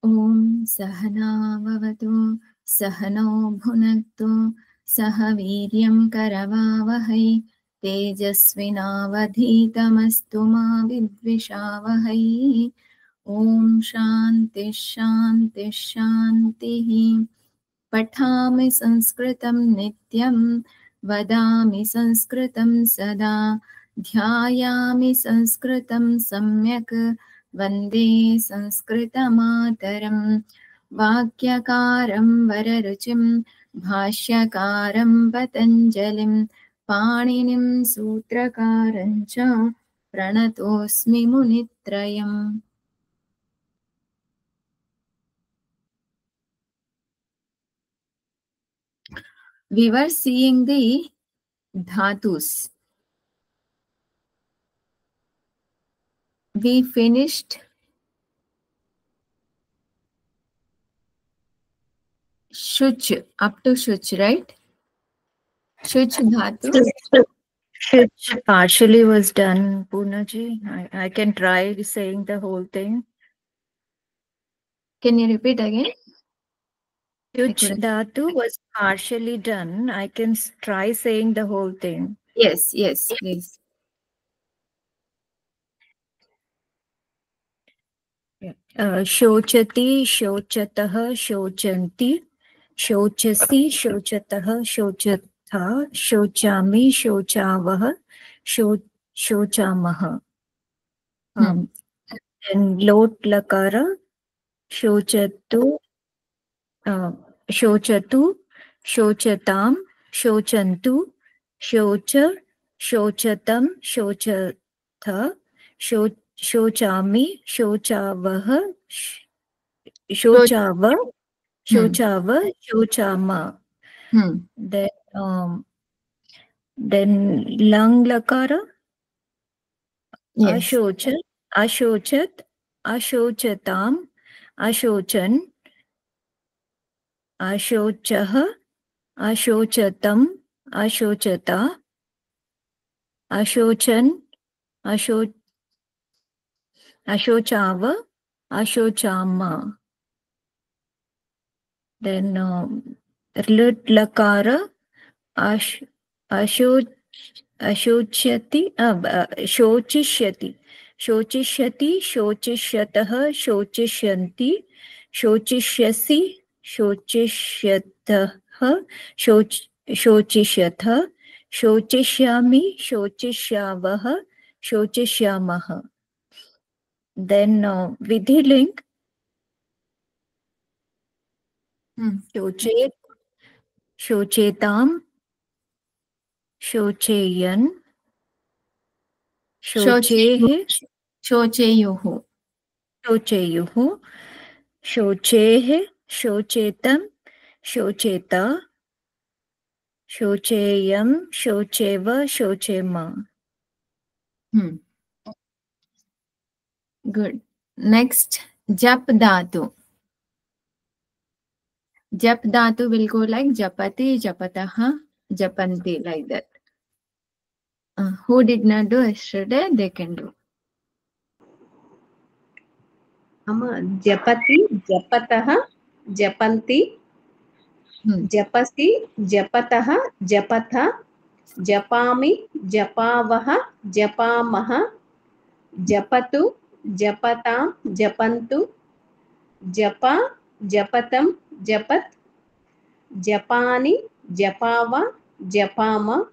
ॐ सहना भवतु सहनौ भुनक्तु सह वीर्यं करवावहै तेजस्विनावधीतमस्तु मा विद्विषावहै ॐ शान्तिः शान्तिः शान्तिः पठामि संस्कृतं नित्यं वदामि संस्कृतं सदा ध्यायामि संस्कृतं सम्यक् वन्दे संस्कृतमातरं वाक्यकारं वररुचिं भाष्यकारं पतञ्जलिं पाणिनिं सूत्रकारं च प्रणतोऽस्मि मुनित्रयम्. We were seeing the dhatus. We finished shuch up to shuch, right? Shuch dhatu. Shuch partially was done, Poonaji. I can try saying the whole thing. Can you repeat again? Shuch dhatu was partially done. I can try saying the whole thing. Yes, yes, please. शोचति शोचतः शोचन्ति शोचसि शोचतः शोचथा शोचामि शोचावः शोचामः. लोट लकार शोचतु शोचतु शोचतां शोचन्तु शोच शोचतं शोचथ शोचामि शोचावः शोचाव शोचाव शोचाम. Then lang lakara ashochat ashochat ashochatam ashochan ashocah ashochatam ashocata ashochan ashocava ashochama. Then lit lakara ashochyati shochishyati shochishyati shochishyatah shochisyanti shochishyasi shochishyatah shochishyatha shochishyami shochishyavah shochishyamah. Then vidhiling शोचेत शोचेताम शोचेयन शोचेह शोचेयुः शोचेयुः शोचेह शोचेतम शोचेता शोचेयम शोचेव शोचेमा. Good. Next, jap dhatu. Jap dhatu will go like japati, japataha, japanti, like that. Who did not do yesterday, they can do. Japati, japataha, japanti, japasi, japataha, japatha, japami, japavaha, japamaha, japatu, japatam, japantu, japa, japatam, japat, japani, japava, japama.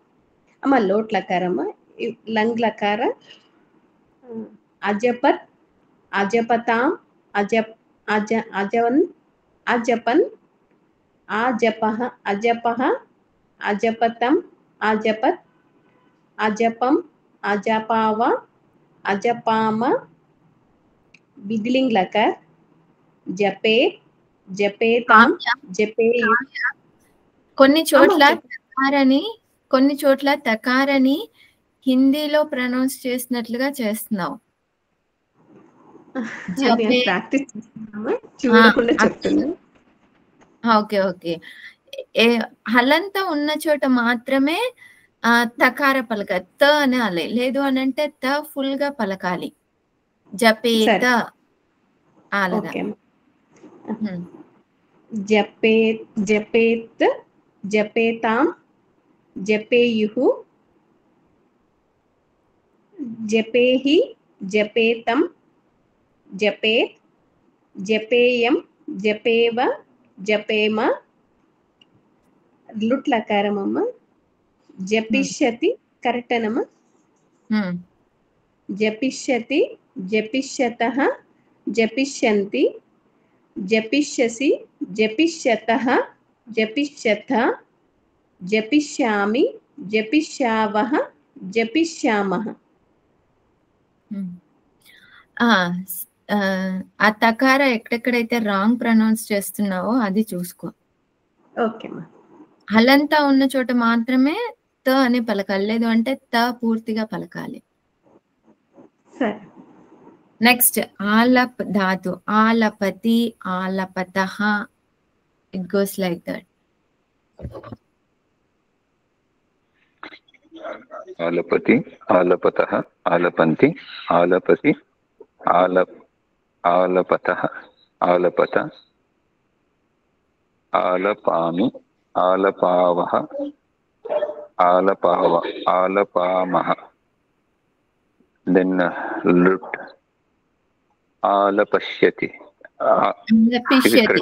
Amma lot lakarama, lang lakara, ajapat, ajapatam, ajavan, ajapan, ajapaha, ajapaha, ajapatam, ajapat, ajapam, ajapava, ajapama, vidling lakar, jape, japetam, jape. కొన్ని చోట్ల తకారని హిందీలో pronounce చేసినట్లుగా చేస్తున్నావు. Okay okay. హలంత ఉన్న చోట మాత్రమే తకార పలకాలి, త అనాలి. లేదు అని అంటే త ఫుల్ గా పలకాలి. జపేత అలాగా. जपेत् जपेतां जपेयुः जपेहि जपेतं जपेत् जपेयं जपेव जपेम लुट् लकारमम्म जपिष्यति करेक्टनम्म जपिष्यति जपिष्यतः जपिष्यन्ति जपिष्यसि जपिष्यतः जपिष्यथ जपिष्यामि जपिष्यावः जपिष्यामः ఆ తకార ఎక్కడెక్కడైతే రాంగ్ ప్రొనౌన్స్ చేస్తున్నావో అది చూసుకో. ఓకే మా. హలంతా ఉన్న చోట మాత్రమే త అని పలకాలి, లేదు అంటే త పూర్తిగా పలకాలి. సరే. నెక్స్ట్ ఆలప్ ధాతు, ఆలపతి ఆలపతః, ఇట్ గోస్ లైక్ దట్. ఆలపతి ఆలపతః ఆలపంతి ఆలపసి ఆలపతః ఆలపత ఆలపామి ఆలపావః ఆలపావ ఆలపామః. దెన్ లుట్ ఆలపశ్యతి ఆలపిష్యతి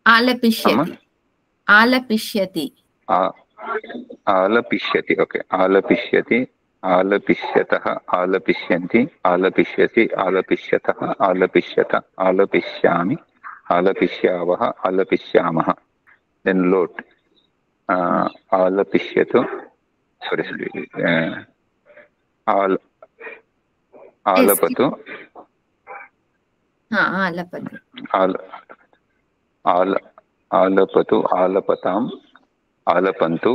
ఆలపిష్యతి ఆలపిష్యతి. ఓకే. ఆలపిష్యతి ఆలపిష్యతః ఆలపిష్యంతి ఆలపిష్యసి ఆలపిష్యతః ఆలపిష్యత ఆలపిష్యామి ఆలపిష్యావః ఆలపిష్యామః. దెన్ లోట్ ఆలపిష్యతు ఆలపతు ఆలపతు ఆలపతాం ఆలపంతు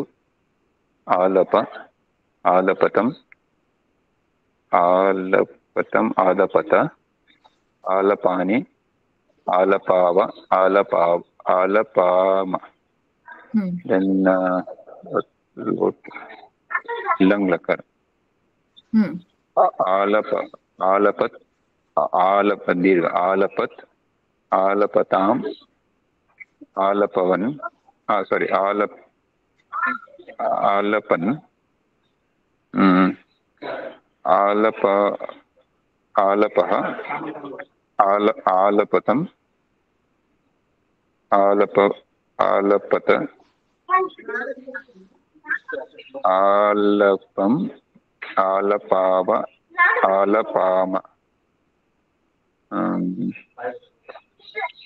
ఆలప ఆలపతం ఆలపతం ఆలపత ఆలపాని ఆలపావ ఆలపామ. దెన్ లంగ్ లకర్ ఆలపత్ దీర్ఘ ఆలపత్ ఆలపతాం ఆలపవన్ ఆలపన్ ఆలపః ఆలపతం ఆలపత ఆలపం ఆలపావ ఆలపామ.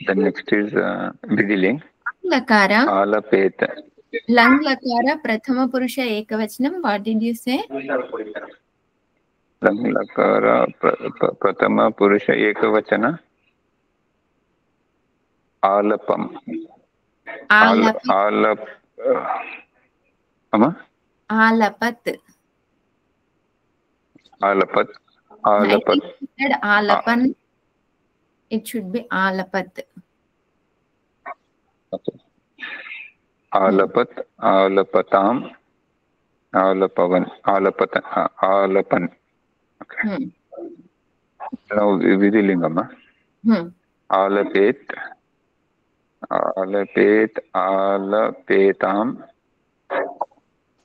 The next is Vidiling. Lakara. Alapeta. Lang lakara prathama purusha ekavachanam. What did you say? Lang lakara prathama purusha ekavachana. Alapam. Alapat. Alapat. Alapat. Alapan. It should be alapat. Okay. Alapat, alapatam, alapavan, alapatan, alapan. Okay. Now Vidilingama. Alapet, alapet, alapetam,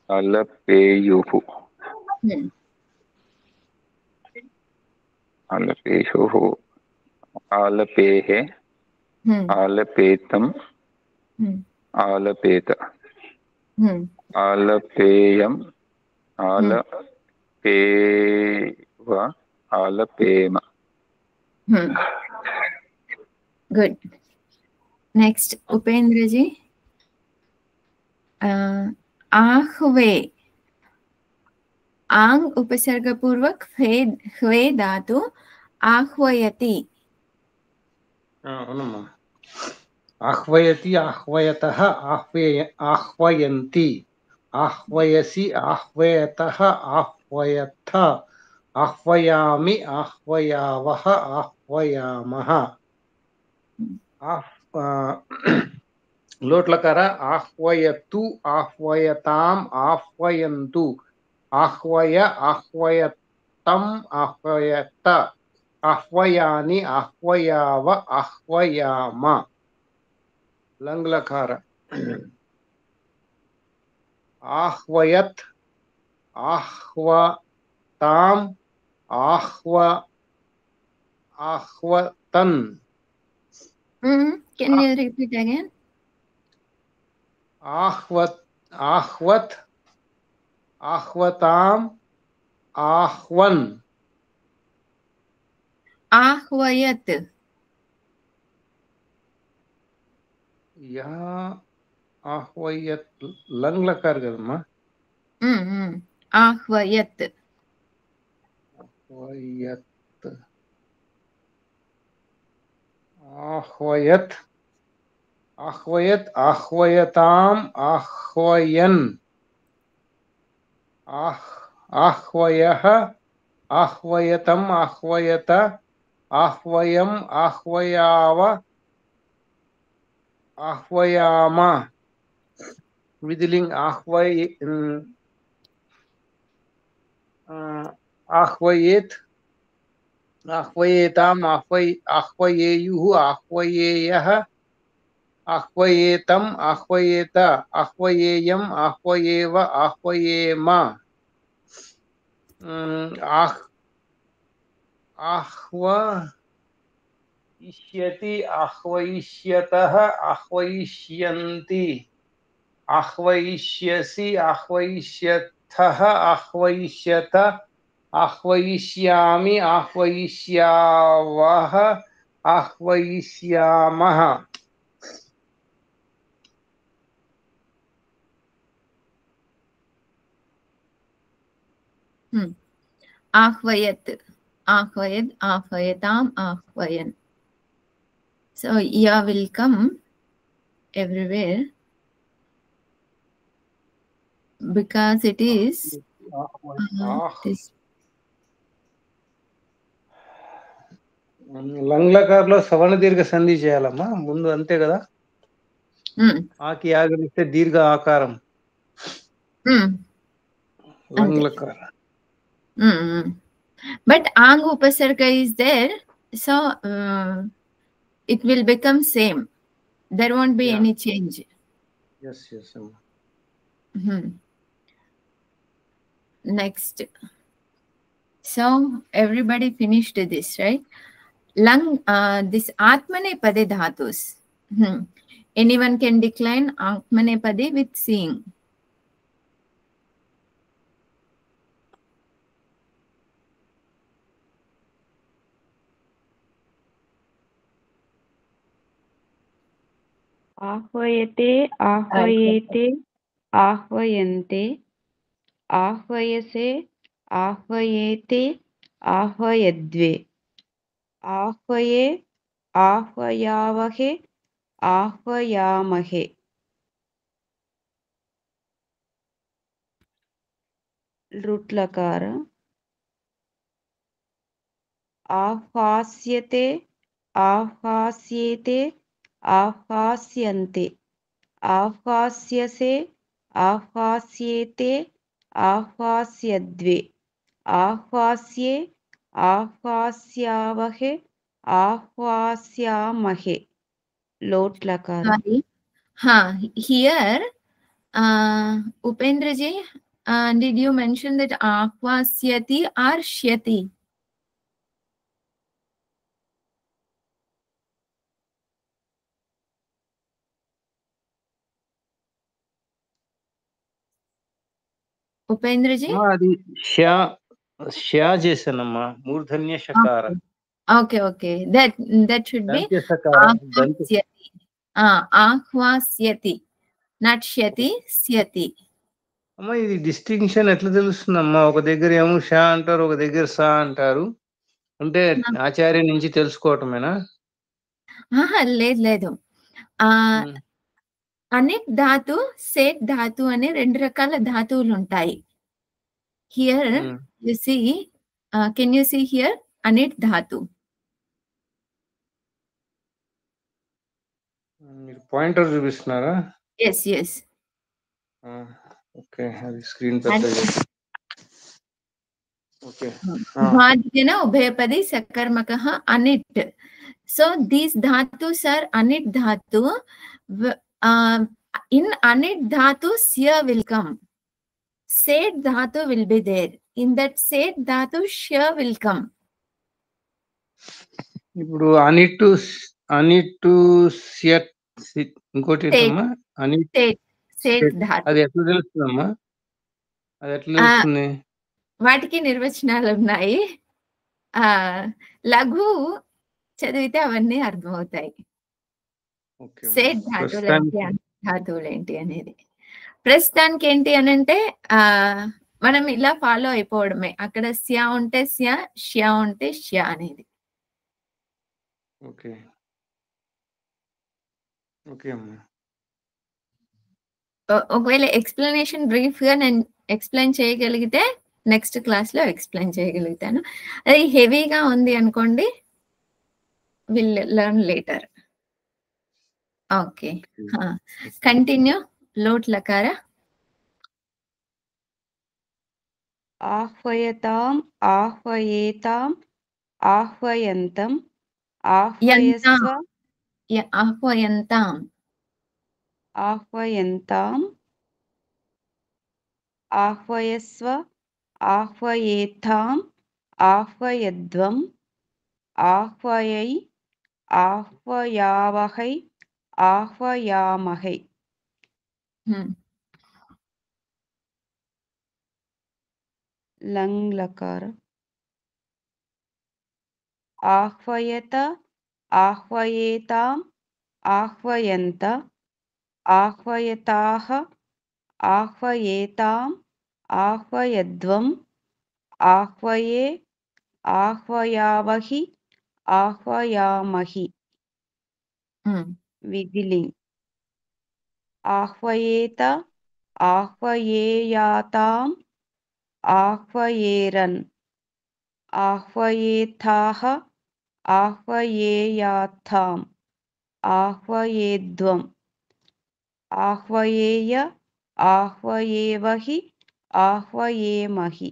alapeyuhu. Alapeyuhu. Alapehe, alapetam, alapeta, alapeyam, alapeva, alapema. Good. Next, Upendra ji. Ahve. Ang upasarga purvak hve dhatu ahvayati. ఆహ్వయతి ఆహ్వయతః ఆహ్వయంతి ఆహ్వయసి ఆహ్వయతః ఆహ్వయథ ఆహ్వయామి ఆహ్వయావః ఆహ్వయామః. లోట్లకర ఆహ్వయతు ఆహ్వయతాం ఆహ్వయంతు ఆహ్వయ ఆహ్వయతం ఆహ్వయత ఆహ్వయాని ఆహ్వయావ ఆహ్వయామ లంగ్లకార ఆహ్వయత్ ఆహ్వతాం ఆహ్వతన్ Can you repeat again? ఆహ్వత్ ఆహ్వతాం ఆహ్వన్ Ahvayat. యా ఆహ్వయత్ లంగ్లకార కదమ్మా Ahvayat. ఆహ్వయత్ ఆహ్వయతాం ఆహ్వయన్ ఆహ్వయః ఆహ్వయతం ఆహ్వయత ఆహ్వయం ఆహ్వయావ ఆహ్వయామ విధిలింగ్ ఆహ్వయేత్ ఆహ్వయేతాం ఆహ్వయేయుః ఆహ్వయేయః ఆహ్వయేతం ఆహ్వయేత ఆహ్వయేయం ఆహ్వయేవ ఆహ్వయేమ ఆహ్వయిష్యతి ఆహ్వయిష్యతః ఆహ్వయిష్యంతి ఆహ్వయిష్యసి ఆహ్వయిష్యథః ఆహ్వయిష్యత ఆహ్వయిష్యామి ఆహ్వయిష్యావః ఆహ్వయిష్యామః Ahvayat. Ahvayat. Ahvayatam. Ahvayan. So ya will come everywhere because it is this. లంగ్లకారులో సవర్ణ దీర్ఘ సంధి చేయాలమ్మా ముందు అంతే కదా ఆకి ఆగమిస్తే దీర్ఘ ఆకారం లంగ్లకార But ang upasarga is there, so it will become same. There won't be any change. Yes. Next. So everybody finished this, right? This Atmanepade dhatus. Anyone can decline Atmanepade with seeing. ఆహ్వయతే ఆహ్వయేతే ఆహ్వయంతే ఆహ్వయసే ఆహ్వయేతే ఆహ్వయద్వే ఆహ్వయే ఆహ్వయావహే ఆహ్వయామహే లుట్లకార ఆహ్వాస్యతే ఆహ్వాస్యేతే ఆహ్వాస్యంతే ఆహ్వాస్యసే ఆహ్వాస్యేతే ఆహ్వాస్యద్వే ఆహ్వాస్యే ఆహ్వాస్యావహే ఆహ్వాస్యామహే లోట్లకార Here Upendraji, did you mention that ahvasyati or shyati? Upendraji? అది ష్యా చేశానమ్మా మూర్ధన్య షకార Okay. That should be ahvasyati. Ahvasyati. Not shyati, syati. అమ్మా ఇది distinction ఎట్లా తెలుస్తుందమ్మా ఒక దగ్గర ఏమో షా అంటారు ఒక దగ్గర సా అంటారు అంటే ఆచార్య నుంచి తెలుసుకోవటమేనా లేదు అనిట్ ధాతు సేట్ ధాతు అనే రెండు రకాల ధాతువులు ఉంటాయి here you see can you see here అనిట్ ధాతు మీరు పాయింటర్ చూపిస్తున్నారా yes ఓకే అది స్క్రీన్ పెద్దగా Okay. Bhajyana Ubhayapadi Sakarmakah Anit. So these dhatus are Anit dhatu. In Anit dhatu, Sya will come. Set dhatu will be there. In that set dhatu, Shya will come. ఇప్పుడు అనిట్ సియట్ ఇంకోటి ఏంటమ్మా అనిట్ Set dhatu. అది ఎట్లా తెలుస్తుందమ్మా? అది ఎట్లా తెలుస్తుంది? వాటికి నిర్వచనాలు ఉన్నాయి. లఘు చదివితే అవన్నీ అర్థమవుతాయి. సేట్ ధాతువులు ఏంటి అనేది. ప్రస్తుతానికి ఏంటి అని అంటే మనం ఇలా ఫాలో అయిపోవడమే. అక్కడ స్య ఉంటే స్య, ష్య ఉంటే ష్య అనేది. ఓకే ఓకే అమ్మా. ఒకవేళ ఎక్స్ప్లెనేషన్ బ్రీఫ్ గా నేను ఎక్స్ప్లెయిన్ చేయగలిగితే నెక్స్ట్ క్లాస్ లో ఎక్స్ప్లెయిన్ చేయగలుగుతాను. అది హెవీగా ఉంది అనుకోండి, will learn later. Okay, continue. లోట్ లకార. ఆహ్వయతాం ఆహ్వయేతాం ఆహ్వయంతం ఆహ్వయస్వ ఆహ్వయంతాం ఆహ్వయంతాం ఆహ్వయస్వ ఆహ్వయేతాం ఆహ్వయధ్వం ఆహ్వయై ఆహ్వయావహై ఆహ్వయామహై. లంగ్ లకార. ఆహ్వయత ఆహ్వయేతాం ఆహ్వయంత ఆహ్వయతాః ఆహ్వయేతాం ఆహ్వయధ్వం ఆహ్వయే ఆహ్వయావహి ఆహ్వయామహి. విధిలింగ్. ఆహ్వయేత ఆహ్వయేయాతాం ఆహ్వయేరన్ ఆహ్వయేథాః ఆహ్వయేయాథాం ఆహ్వయేధ్వం ఆహ్వయేయ ఆహ్వయేవహి ఆహ్వయేమహి.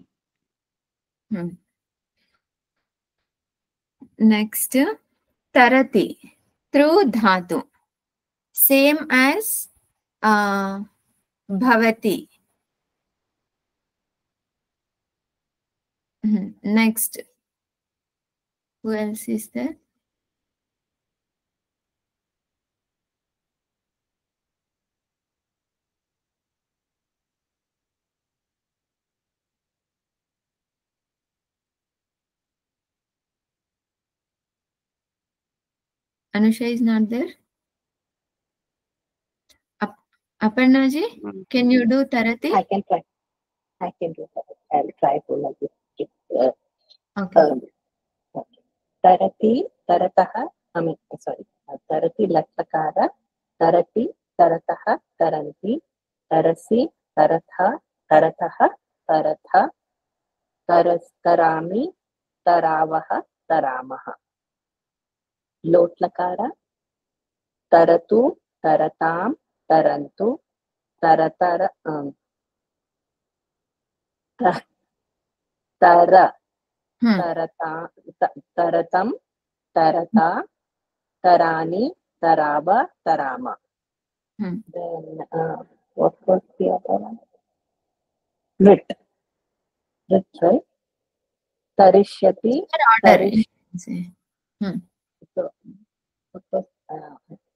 నెక్స్ట్ తరతి. త్రూ ధాతు సేమ్ యాజ్ భవతి. Next who else is there? Anusha is not there. Aparna ji, can you do tarati? I can try. I can do that. I'll try to like it. Okay. Tarati, tarataha. Sorry. Tarati latlakara. Tarati, tarataha, taranti. Tarasi, taratha, tarataha, taratha. Tarami, taravaha, taramaha. Lotlakara. Taratu, taratam, tarantu. Taratara. Tara. Tarata, taratam, tarata, tarani, taraba, tarama. Then what was the other one? Rit. Rit, right? Tarishyati. So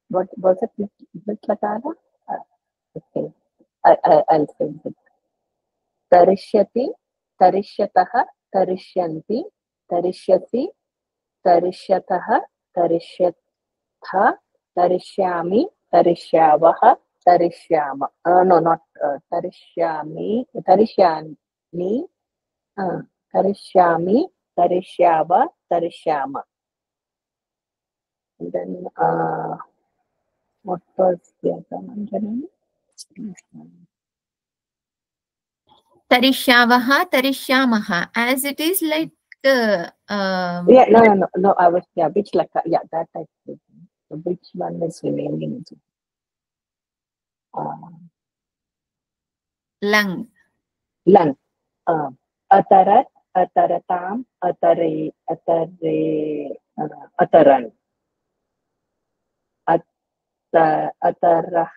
what was it? Rit Lakara? Okay. I'll say it. Tarishyati, tarishyataha, tarishyanti, tarishyati, tarishyataha, tarishyatha, tarishyami, tarishyavaha, tarishyama. No, not tarishyami, tarishyani, tarishyami, tarishyava, tarishyama. And then what was the other one? Tarishyavaha, tarishyamaha. As it is like yeah, no. I was which laka? Yeah, that I think. So which one is remaining? Lung. Lung. Atarat, ataratam, ataran. Atarah,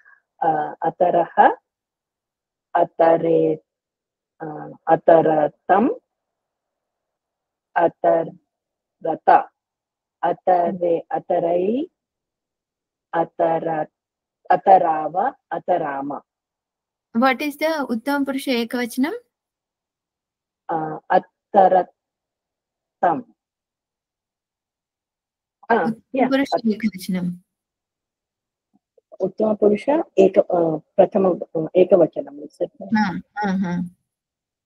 ataraha, ataratam, atarata, atarai, atarava, atarama. What is the Uttama Purusha Ekavachanam? Ataratam. Yeah. Purusha Ekavachanam. Uttama Purusha prathama ekavachanam.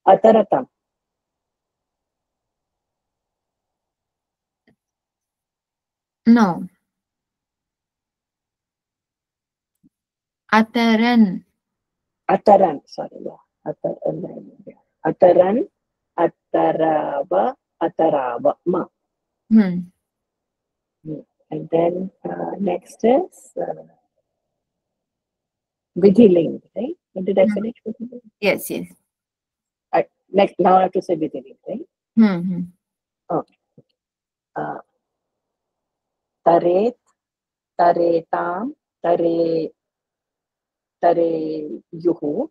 Ataratam. No. Ataran. Ataran, sorry. Yeah. Ataran, atarava, atarava. Ma. And then next is Vidhiling, right? Did I finish Vidhiling? Yes, yes. Next, now I have to say Vidhiling, right? Okay. Taret, taretam, tareyuhu,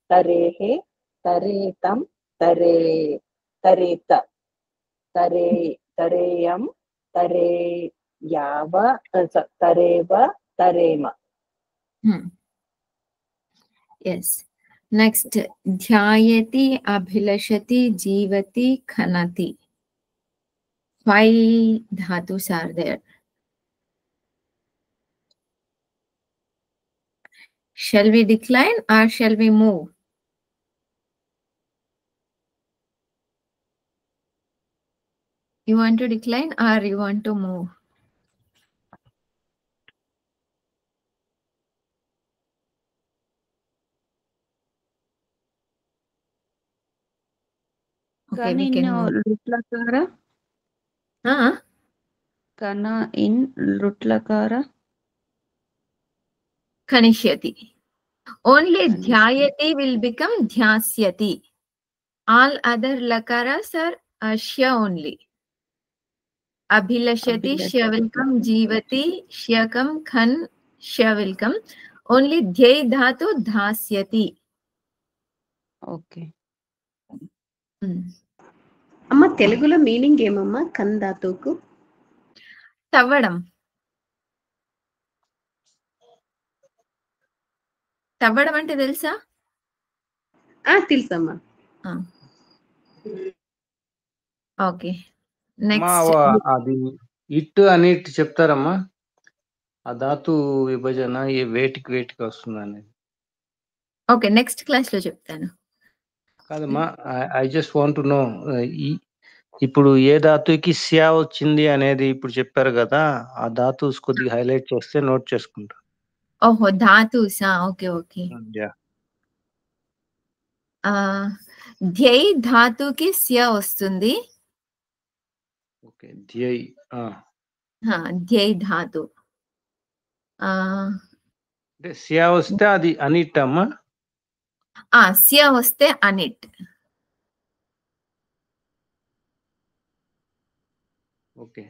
tarehe, taretam, tareta, tareyam, tareyava, tareva, tarema. Yes. Next, dhyayati, abhilashati, jivati, khanati. 5 dhatus are there. Shall we decline or shall we move? You want to decline or you want to move? Okay, we can move. Lutlakara? Kana in Lutlakara? Kanishyati. Only dhyayati will become dhyasyati. All other lakaras are shya only. Abhilashati, shya will come. Jivati, shya come. Khan, shya will come. Only dhyay dhatu dhasyati. Okay. అమ్మ తెలుగులో meaning ఏమమ్మా ఖన్ ధాతుకు? తవ్వడం. తవ్వడం అంటే తెలుసా? తెలుసమ్మా. Okay. Next అది it అని చెప్తారమ్మా. ఆ ధాతు విభజన వేటికి వస్తుంది అనేది. ఓకే, నెక్స్ట్ క్లాస్ లో చెప్తాను. కాదమ్మా, I just want to know, ఇప్పుడు ఏ ధాతుకి స్యా వచ్చింది అనేది ఇప్పుడు చెప్పారు కదా, ఆ ధాతుస్ కొద్దిగా హైలైట్ చేస్తే నోట్ చేసుకుంటా. ఓహో, ధాతుసా? Okay okay. ధ్యై ధాతుకి స్య వస్తుంది. ఓకే, ధ్యై. ధ్యై ధాతు. అంటే స్యా వస్తే అది అనిట్ అమ్మా. స్య వస్తే అనిట్. ఓకే.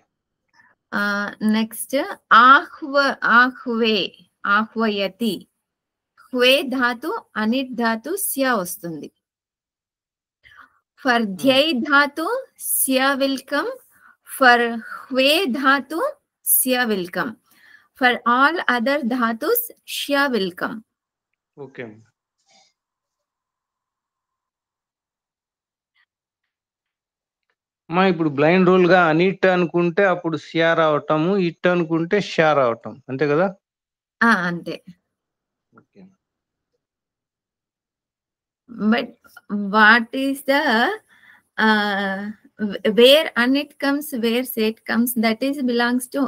నెక్స్ట్ ఆహ్వే, ఆహ్వయతి. హ్వే ధాతు అనిట్ ధాతు స్య వస్తుంది. ఫర్ ధ్యై ధాతు స్య విల్ కమ్. ఫర్ హ్వే ధాతు స్య will come. For all other ధాతుస్ ష్య విల్ కమ్. ఓకే. మా ఇప్పుడు బ్లైండ్ రూల్ గా అనిట్ అనుకుంటే అప్పుడు సియా రావటము, ఇట్ అనుకుంటే షా రావటం, అంతే కదా? అంతే. But what is the where అనిట్ కమ్స్, వేర్ సేట్ comes, that is belongs to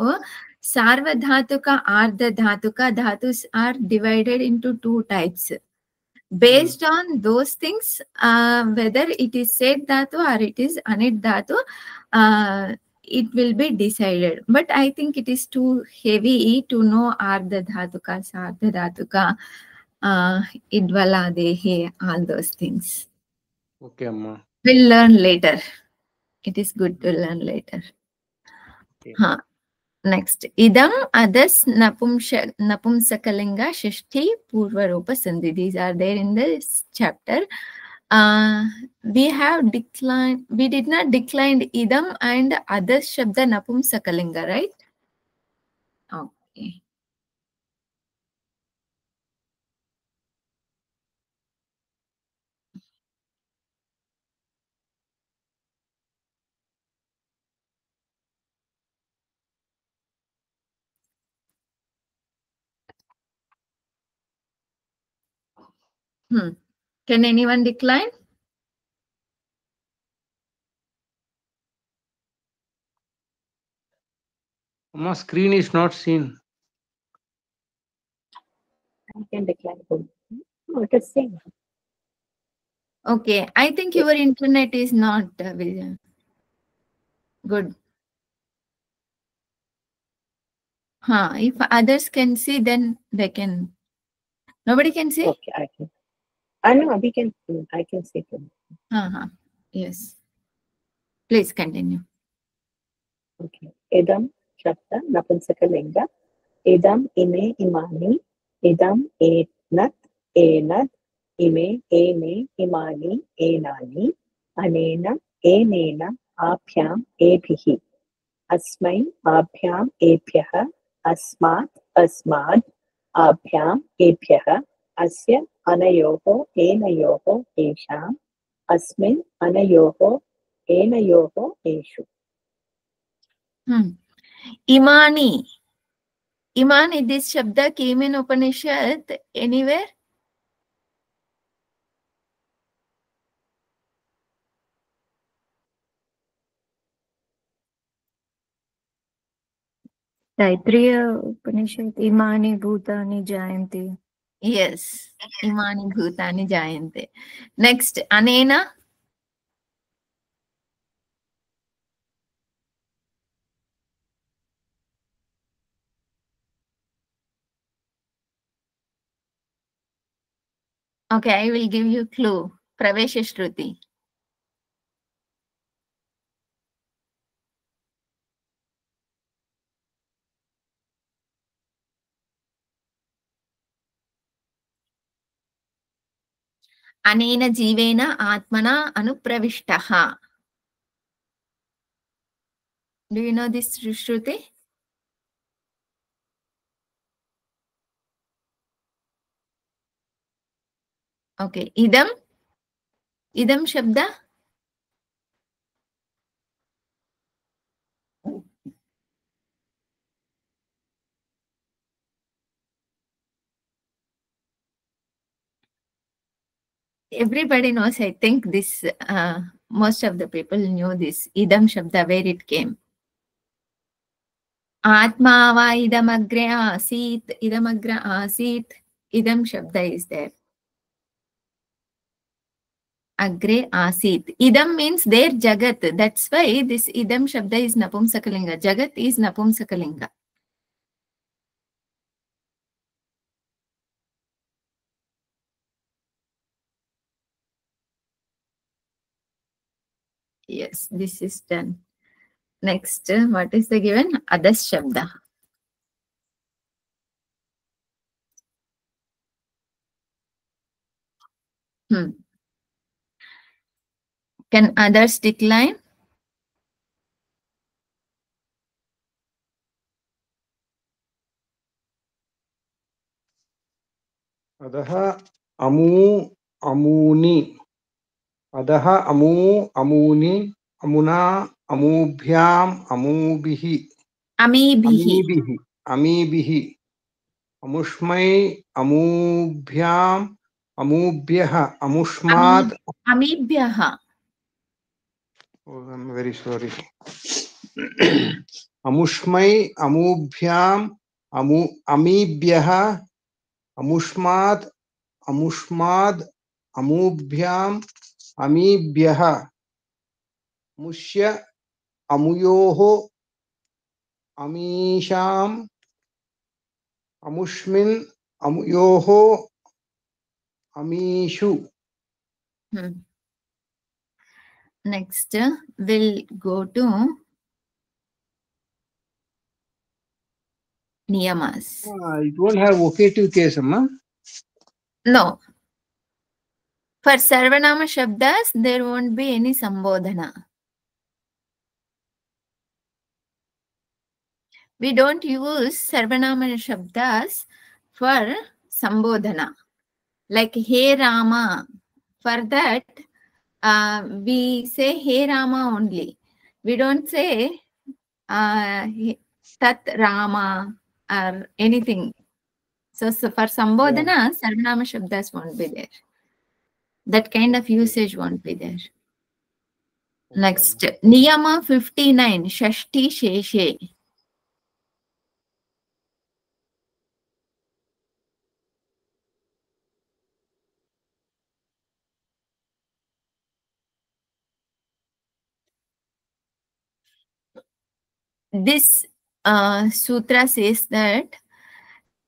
సార్వధాతుక, ఆర్ధధాతుక. ధాతుస్ are divided into 2 types. Based on those things, whether it is set dhatu or it is anit dhatu, it will be decided. But I think it is too heavy to know ardha dhatuka, sardha dhatuka, idvala dehe, all those things. Okay, amma. We'll learn later. It is good to learn later. Okay. Next, idam, others, napumsakalinga, shishti, purva rupa sandhi. These are there in this chapter. We did not decline idam and others shabda napumsakalinga, right? Okay. Can anyone decline? My screen is not seen. I can decline. No, it is same. Okay, I think your internet is not good. If others can see, then they can. Nobody can see? Okay, I can. I know we can see. I can see it. Yes. Please continue. Okay. Idam shabda napunsakalinga. Idam ime imani. Idam etnat enat. Ime eme imani enani. Anena enena abhyam ebhihi. Asmai abhyam ebhyah. Asmat asmad abhyam ebhyah. Asya anayoho enayoho esham. Asmin anayoho enayoho eshu. Imani. Imani, this shabda came in Upanishad anywhere? Taittiriya Upanishad, Imani Bhutani Jayanti. Yes, Imani Bhutani Jayante. Next, Anena. Okay, I will give you clue. Pravesha Shruti. Anena Jivena Atmana Anupravishtaha. Do you know this Shruti? Okay, Idam. Idam Shabda. Everybody knows, I think this, most of the people knew this Idam Shabda, where it came. Atma va idam agre asit, idam agra asit, idam Shabda is there. Agre asit. Idam means there Jagat. That's why this Idam Shabda is Napumsakalinga. Jagat is Napumsakalinga. Yes, this is done. Next, what is the given? Adas Shabda. Can others decline? Adaha amu amuni. Adaha amu amuni. Amuna amubhyam amubhihi. Amibhihi. Amibihi. Amushmai amubhyam amubhyah. Amushmat. Amibhyaha. Oh, I'm very sorry. Amushmai amubhyam amibhyah. Amushmat amushmad amubhyam amibhyah. Mushya amuyoho amisham amushmin amuyoho amishu. Next, we'll go to niyamas. It won't have vocative case, Amma. No. For Sarvanama Shabdas, there won't be any Sambodhana. We don't use Sarvanama Shabdas for Sambodhana. Like Hey Rama. For that, we say Hey Rama only. We don't say Tat Rama or anything. So for Sambodhana, Sarvanama Shabdas won't be there. That kind of usage won't be there. Next, Niyama 59, Shashti Sheshe. This sutra says that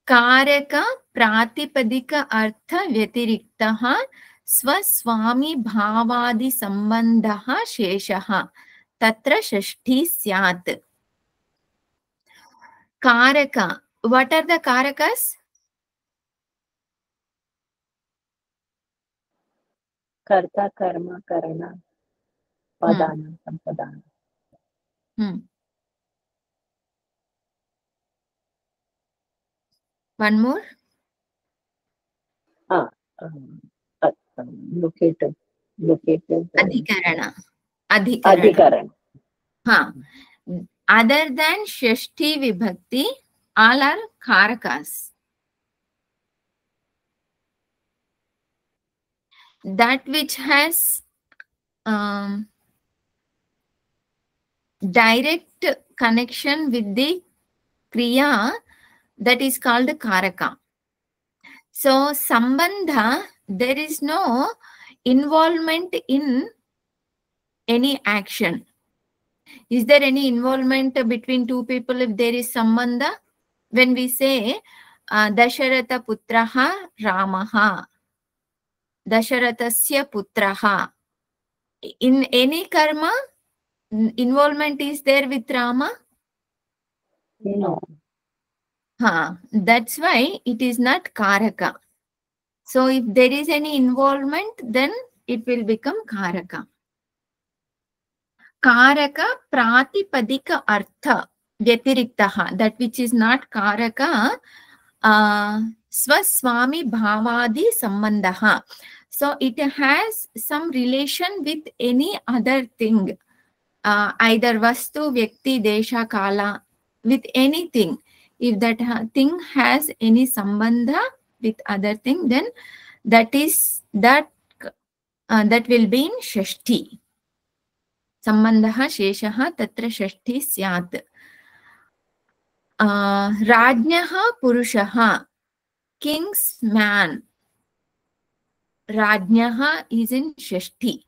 Karaka Pratipadika Artha Vyatiriktaha Swaswami Bhavadi Sambandhaha Sheshaha Tatra Shashti Syat. Karaka. What are the Karakas? Karta, Karma, Karana, Padana, Sampadana. One more? Locative. Adhikarana. Adhikarana. Other than Shashti Vibhakti, all are Karakas. That which has direct connection with the Kriya, that is called Karaka. So, Sambandha, there is no involvement in any action. Is there any involvement between two people if there is Sambandha? When we say Dasharatha Putraha Ramaha, Dasharathasya Putraha, in any karma, involvement is there with Rama? No. That's why it is not Karaka. So if there is any involvement, then it will become Karaka. Karaka Pratipadika Artha Vyatiriktaha, that which is not Karaka, Swaswami Bhavadi Sambandhaha. So it has some relation with any other thing, either Vastu, Vyakti, Desha, Kala, with anything. If that thing has any sambandha with other thing, then that will be in Shashti. Sambandhaha Sheshaha Tatra Shashti Syat. Rajnyaha Purushaha, King's man. Rajnyaha is in Shashti.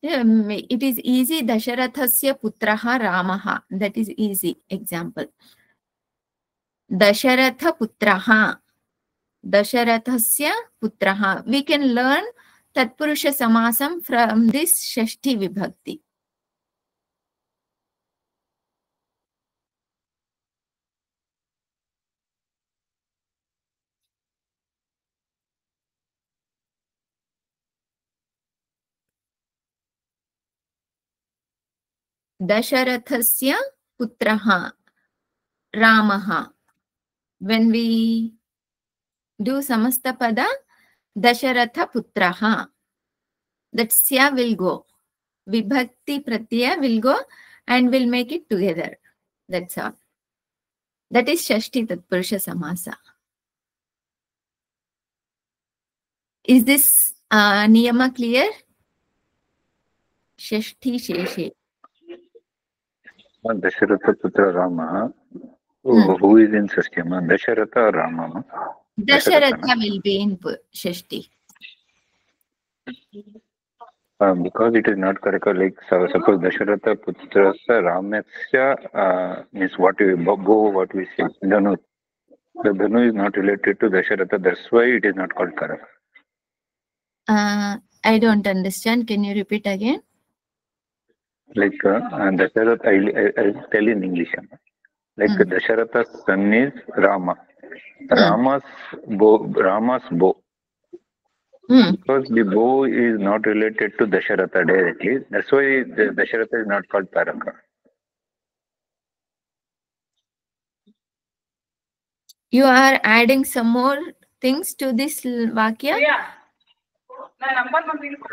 It is easy. Dasharathasya Putraha Ramaha. That is easy example. Dasharatha Putraha. Dasharathasya Putraha. We can learn Tatpurusha Samasam from this Shashti Vibhakti. Dasharathasya Putraha Ramaha. When we do Samastapada, Dasharatha Putraha, that Sya will go. Vibhakti Pratyaya will go and will make it together. That's all. That is Shashti Tatpurusha Samasa. Is this niyama clear? Shashti Sheshe. Dasharatha Putra Rama. Who is in Shashti? Dasharatha or Rama? Dasharatha will be in Shashti. Because it is not correct, like suppose Dasharatha Putrasya Ramasya means what we say. Dhanu. The Dhanu is not related to Dasharatha, that's why it is not called Karaka. I don't understand. Can you repeat again? Like Dasharatha, I'll tell in English. Like Dasharatha's son is Rama. Rama's bow. Because the bow is not related to Dasharatha directly. That's why the Dasharatha is not called Karaka. You are adding some more things to this Vakya?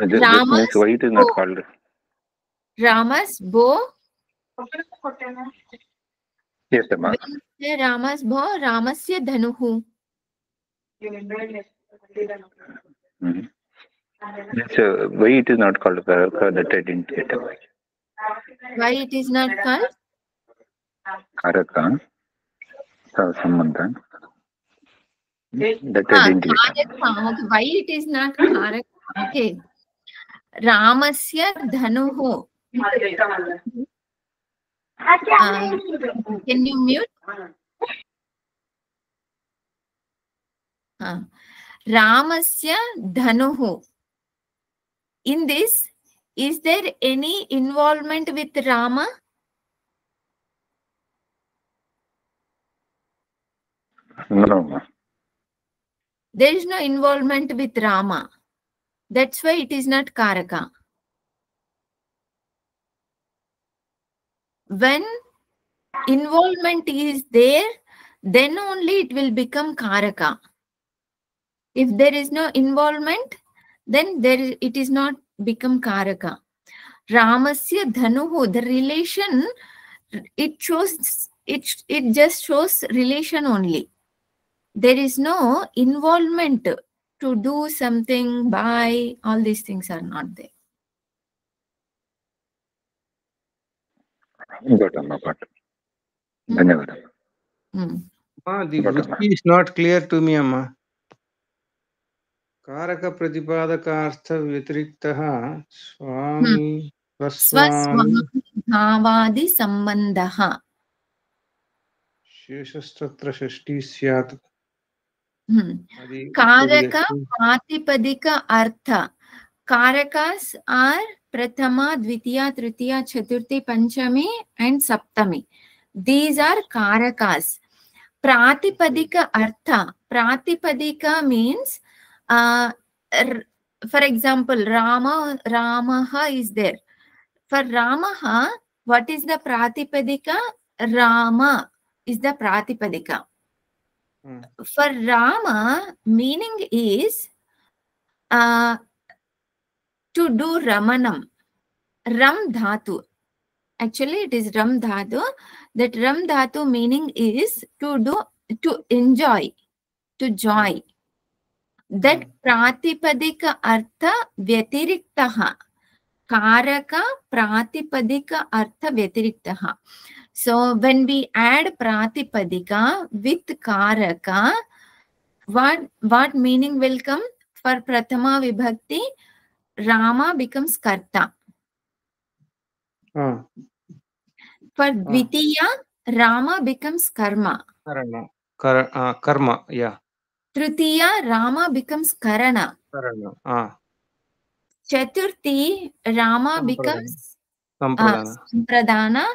Just means why it is not called. Rama's bow? Yes, Amma. Rama's bow, Ramasya dhanuhu. Why it is not called Karaka, that I didn't get. Why it is not called? Karaka. Sambandha. That I didn't get. Why it is not Karaka? Okay. Ramasya dhanuhu. Can you mute? Ramasya dhanuhu. In this, is there any involvement with Rama? No. There is no involvement with Rama. That's why it is not Karaka. When involvement is there, then only it will become Karaka. If there is no involvement, then it is not become Karaka. Ramasya dhanuhu, the relation, it just shows relation only. There is no involvement to do something, buy, all these things are not there. Got Amma. Dhanyavada. The Vritti is not clear to me, Amma. Karaka Pratipadaka Artha Vyatiriktaha Swami Swaswami Bhavadi Sambandaha. Sheshastatra Shashti Syat. Karaka Pratipadika Artha. Karakas are Prathama, Dvitiya, Tritiya, Chaturthi, Panchami and Saptami. These are Karakas. Pratipadika Artha. Pratipadika means, for example, Ramaha is there. For Ramaha, what is the Pratipadika? Rama is the Pratipadika. For Rama, meaning is to do Ramanam. Ram Dhatu. Actually, it is Ram Dhatu. That Ram Dhatu meaning is to enjoy, to joy. That Pratipadika Artha Vyatiriktaha. Karaka Pratipadika Artha Vyatiriktaha. So, when we add Pratipadika with Karaka, what meaning will come? For Prathama Vibhakti, Rama becomes Karta. For Dvitiya, Rama becomes Karma. Karma, yeah. Tritiya, Rama becomes Karana. Chaturthi, Rama becomes Sampradana.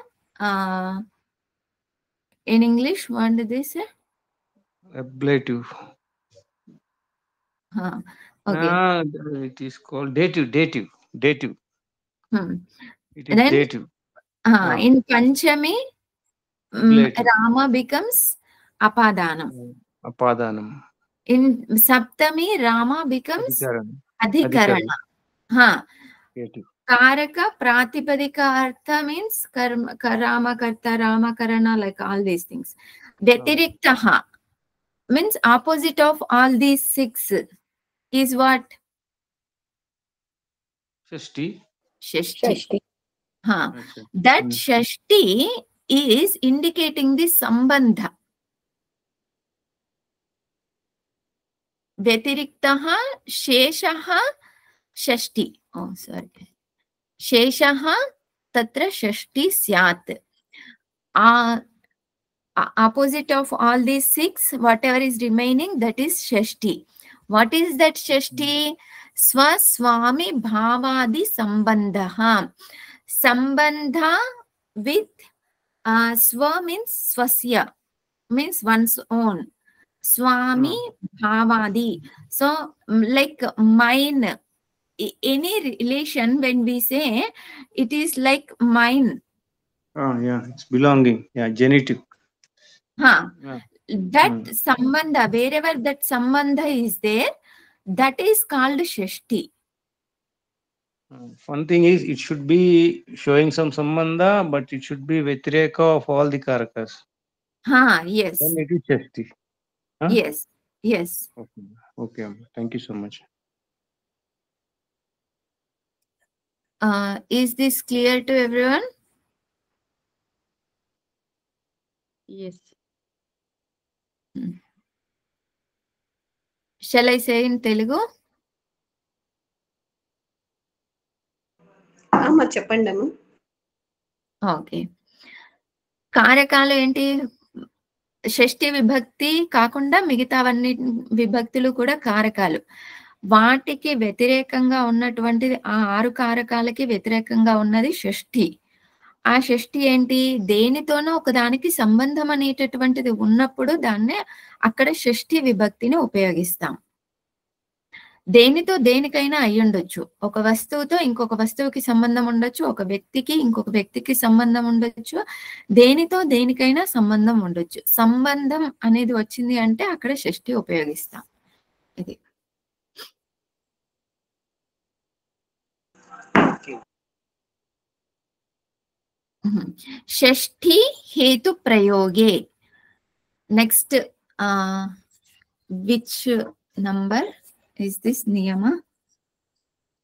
In English, what do they say? Ablative. Okay. It is called dative. It is Then, dative. In Panchami, Rama becomes Apadanam. In Saptami, Rama becomes Adhikarana. Karaka Pratipadika Artha means Rama Karta, Rama Karana, like all these things. Vyatiriktaha means opposite of all these six is what? Shashti. That Shashti is indicating the Sambandha. Vyatiriktaha Sheshaha Shashti. Oh, sorry. Sheshaha Tatra Shashti Syat. Opposite of all these six, whatever is remaining, that is Shashti. What is that Shashti? Swaswami Bhavadi Sambandha. Sambandha with swa means swasya, means one's own. Swami bhavadi. So like mine. Any relation, when we say it is like mine. Yeah, it's belonging. Yeah, genitive. That sambandha, wherever that sambandha is there, that is called Shashti. One thing is, it should be showing some sambandha, but it should be Vyatireka of all the karakas. Yes. Then it is Shashti. Yes. Yes. Okay. Thank you so much. Is this clear to everyone? Yes. Shall I say in Telugu? చెప్పండి అమ్మ. Okay. కారకాలు ఏంటి? షష్ఠి విభక్తి కాకుండా మిగతావన్నీ విభక్తులు కూడా కారకాలు. వాటికి వ్యతిరేకంగా ఉన్నటువంటిది, ఆ 6 కారకాలకి వ్యతిరేకంగా ఉన్నది షష్ఠి. ఆ షష్ఠి ఏంటి? దేనితోనో ఒకదానికి సంబంధం అనేటటువంటిది ఉన్నప్పుడు దాన్నే అక్కడ షష్ఠి విభక్తిని ఉపయోగిస్తాం. దేనితో దేనికైనా అయ్యుండొచ్చు. ఒక వస్తువుతో ఇంకొక వస్తువుకి సంబంధం ఉండొచ్చు, ఒక వ్యక్తికి ఇంకొక వ్యక్తికి సంబంధం ఉండొచ్చు, దేనితో దేనికైనా సంబంధం ఉండొచ్చు. సంబంధం అనేది వచ్చింది అంటే అక్కడ షష్ఠి ఉపయోగిస్తాం. ఇది షష్ఠి హేతు ప్రయోగే. Next which number is this niyama?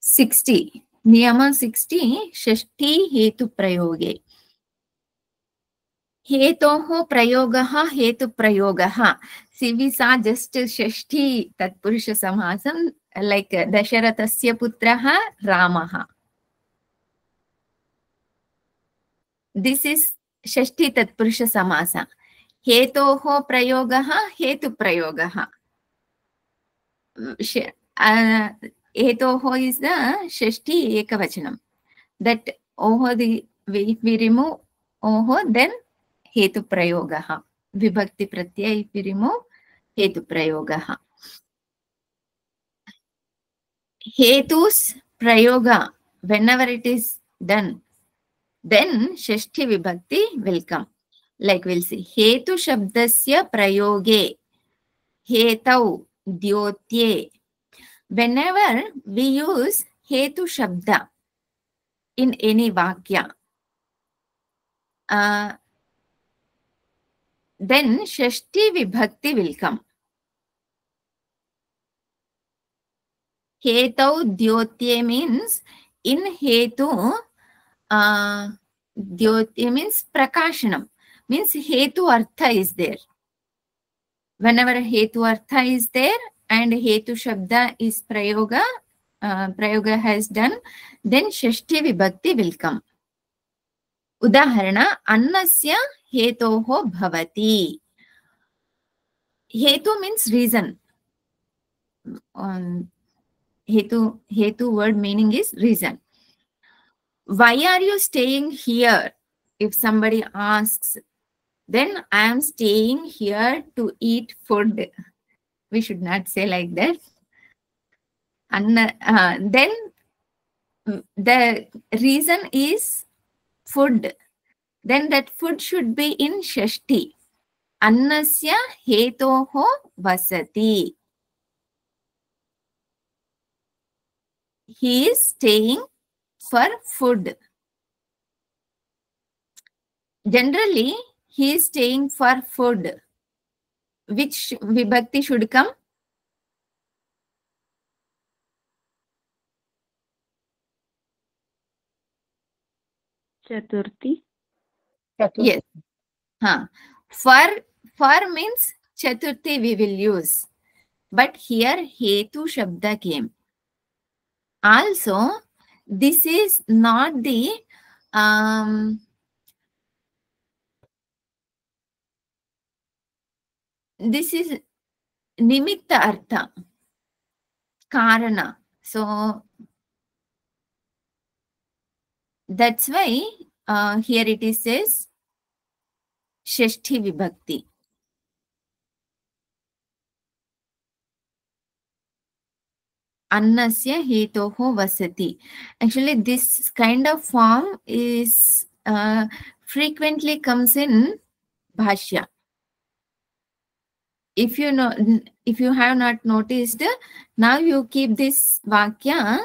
60. Niyama 60 shashti hetu prayoge. Hetoho prayogaha hetu prayogaha. See, we saw just shashti tatpurusha samasam like Dasharathasya putraha Ramaha. This is shashti tatpurusha samasa. Hetoho prayogaha hetu prayogaha. Hetoho is the shashti ekavachanam. That oho, if we remove oho, then hetu prayogaha. Vibhakti pratyaya, if we remove hetu prayogaha. Hetus prayoga, whenever it is done, then shashti vibhakti will come. Like we'll see, hetu shabdasya prayoge, hetau Dyotye. Whenever we use hetu shabda in any vakya, then shashti vibhakti will come. Hetau Dyotye means in hetu, Dyotye means prakashanam, means hetu artha is there. Whenever hetu artha is there and hetu shabda is prayoga, prayoga has done, then shashti vibhakti will come. Udaharana, annasya hetoho bhavati. Hetu means reason. Hetu word meaning is reason. Why are you staying here? If somebody asks, then I am staying here to eat food. We should not say like that. And then the reason is food. Then that food should be in shashti. Annasya hetoho vasati. He is staying for food. Generally, he is staying for food. Which vibhakti should come? Chaturthi. Yes. For means Chaturthi we will use. But here hetu shabda came. Also, this is not the this is nimitta artha, karana. So That's why here it is says Shashti Vibhakti. Annasya hetoho vasati. Actually, this kind of form is frequently comes in Bhashya. If you have not noticed, now you keep this Vakya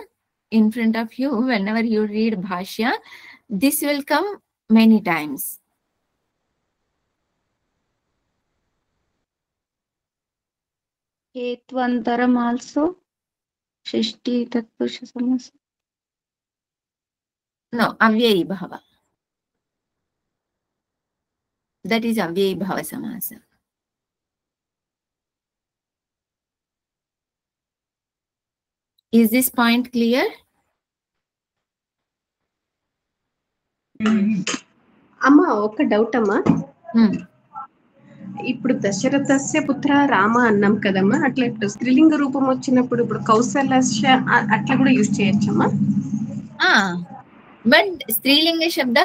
in front of you whenever you read Bhashya. This will come many times. Hetvantaram also Shishti Tatpurusha Samasa. No, Avyayi Bhava. That is Avyayi Bhava Samasa. Is this point clear? అమ్మా ఒక doubt అమ్మా. ఇప్పుడు దశరథస్య పుత్ర రామ అన్నాం కదమ్మా, అట్లా ఇప్పుడు స్త్రీలింగ రూపం వచ్చినప్పుడు ఇప్పుడు కౌసల్యస్య అట్లా కూడా use చేయొచ్చమ్మా? But Strilinga Shabda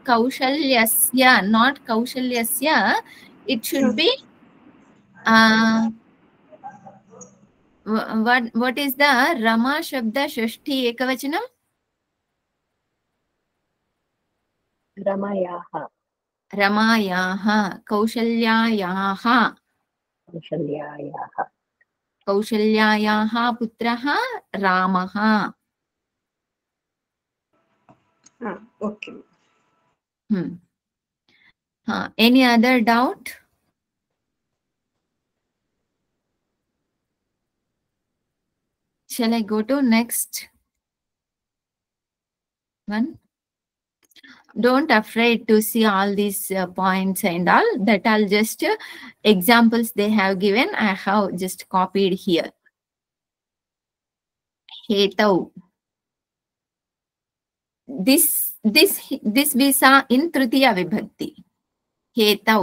Kaushalyasya, not Kaushalyasya, it should be what is the Rama Shabda Shashti Ekavachanam? Ramayaha. Ramayaha, Kaushalyayaha. Kaushalyayaha. Kaushalyayaha putraha Ramaha. Okay. Any other doubt? Shall I go to next one? Don't afraid to see all these points and all. That all just examples they have given. I have just copied here. Hetau. This we saw in Tritiya Vibhakti. Hetau.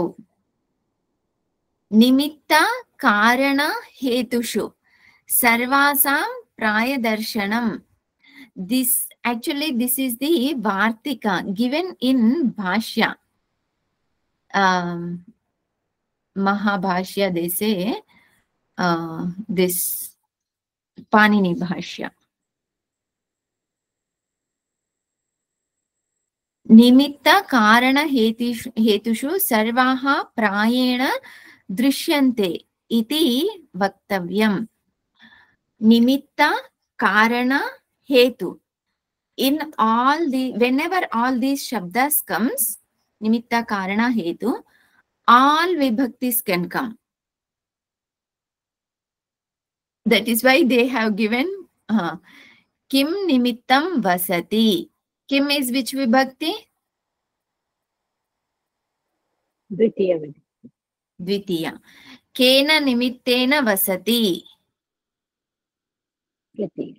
Nimitta Karana Hetushu. Sarvasam Prayadarshanam. This is the Vartika given in Bhashya. Mahabhashya, they say, this Panini Bhashya. Nimitta Karana Hetushu Sarvaha Prayena Drishyante iti Vaktavyam. Nimitta Karana Hetu. In whenever all these shabdas comes, Nimitta Karana Hetu, all vibhaktis can come. That is why they have given Kim Nimittam Vasati. Kim is which vibhakti? Dvitiya. Dvitiya. Kena Nimittena Vasati. Tritiya.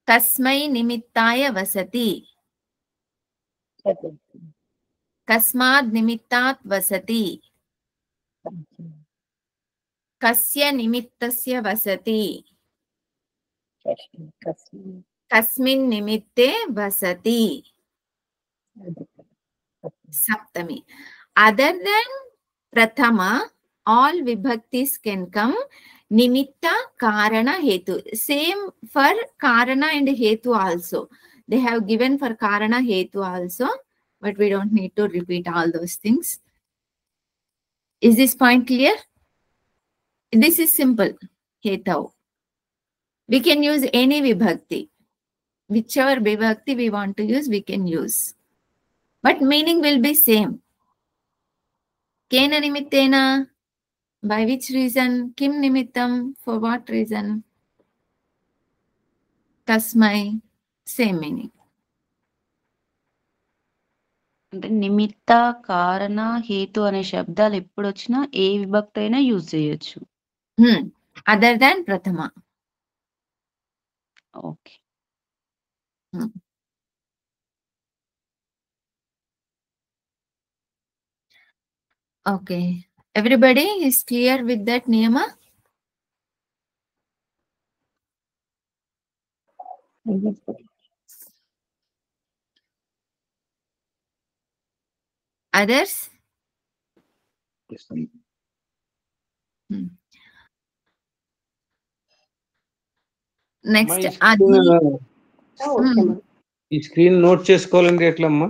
Kasmai Nimittaya Vasati. Chaturthi. Kasmad Nimittat Vasati. Panchami. Kasya Nimittasya Vasati. Shashti. Kasmi. Kasmin Nimitte Vasati. Adhikari. Saptami. Other than Prathama, all vibhaktis can come Nimitta Karana Hetu. Same for Karana and Hetu also. They have given for Karana Hetu also, but we don't need to repeat all those things. Is this point clear? This is simple. Hetau. We can use any vibhakti. Whichever vibhakti we want to use, we can use. But meaning will be same. Kena Nimittena. By which reason? Kim Nimittam. For what reason? Tasmai. Same meaning. అంటే నిమిత్త కారణ హేతు అనే శబ్దాలు ఎప్పుడు వచ్చినా ఏ విభక్తి అయినా యూజ్ చేయొచ్చు. Other than Prathama. Okay. Okay. Everybody is clear with that niyama? Others? Yes, ma'am. Next, okay ma'am. ఈ స్క్రీన్ నోట్ చేసుకోవాలంటే ఎట్లమ్మా?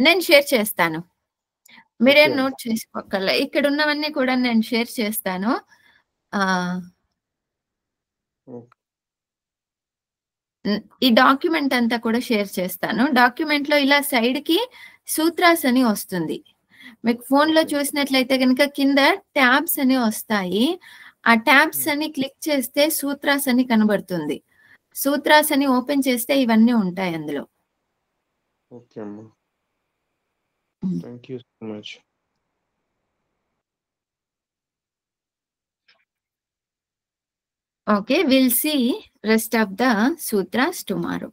నేను షేర్ చేస్తాను, మీరేం Okay. నోట్ చేసుకోగల. ఇక్కడ ఉన్నవన్నీ కూడా నేను షేర్ చేస్తాను. ఈ డాక్యుమెంట్ అంతా కూడా షేర్ చేస్తాను. డాక్యుమెంట్ లో ఇలా సైడ్ కి సూత్రాస్ అని వస్తుంది. మీకు ఫోన్ లో చూసినట్లయితే కనుక కింద ట్యాబ్స్ అని వస్తాయి. ఆ ట్యాబ్స్ అని క్లిక్ చేస్తే సూత్రాస్ అని కనబడుతుంది. సూత్రాస్ అని ఓపెన్ చేస్తే ఇవన్నీ ఉంటాయి అందులో. ఓకే అమ్మా, thank you so much. Okay, we'll see rest of the sutras tomorrow.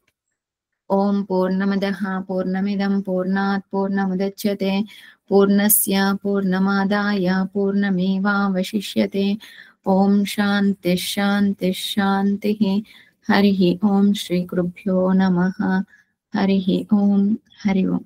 Om Purnamadaha Purnamidam Purnat Purnamudachyate Purnasya Purnamadaya Purnameva Vashishyate. Om Shanti Shanti Shanti. Harihi Om Shri Gurubhyo Namaha. Harihi Om. Hari Om.